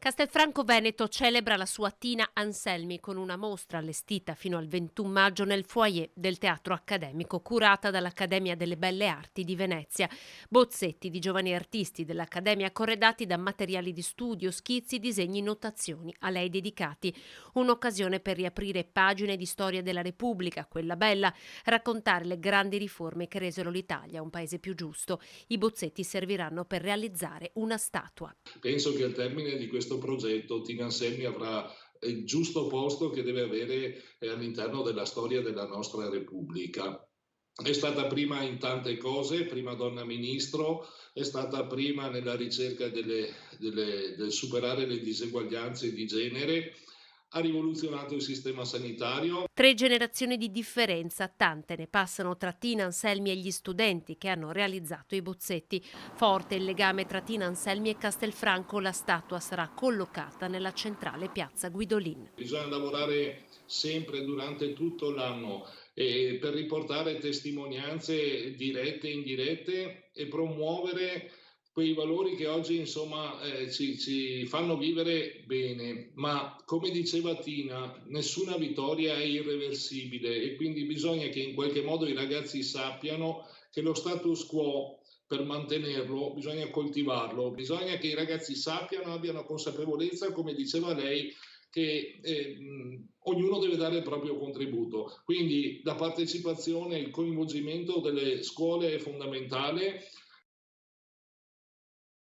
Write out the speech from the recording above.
Castelfranco Veneto celebra la sua Tina Anselmi con una mostra allestita fino al 21 maggio nel foyer del Teatro Accademico, curata dall'Accademia delle Belle Arti di Venezia. Bozzetti di giovani artisti dell'Accademia corredati da materiali di studio, schizzi, disegni, notazioni a lei dedicati. Un'occasione per riaprire pagine di storia della Repubblica, quella bella, raccontare le grandi riforme che resero l'Italia un paese più giusto. I bozzetti serviranno per realizzare una statua. Penso che al termine di questo progetto Tina Anselmi avrà il giusto posto che deve avere all'interno della storia della nostra Repubblica. È stata prima in tante cose, prima donna ministro, è stata prima nella ricerca del superare le diseguaglianze di genere, ha rivoluzionato il sistema sanitario. 3 generazioni di differenza, tante ne passano tra Tina Anselmi e gli studenti che hanno realizzato i bozzetti. Forte il legame tra Tina Anselmi e Castelfranco, la statua sarà collocata nella centrale piazza Guidolin. Bisogna lavorare sempre durante tutto l'anno per riportare testimonianze dirette e indirette e promuovere quei valori che oggi insomma ci fanno vivere bene. Ma come diceva Tina, nessuna vittoria è irreversibile e quindi bisogna che in qualche modo i ragazzi sappiano che lo status quo per mantenerlo bisogna coltivarlo, bisogna che i ragazzi sappiano, abbiano consapevolezza, come diceva lei, che ognuno deve dare il proprio contributo. Quindi la partecipazione, il coinvolgimento delle scuole è fondamentale,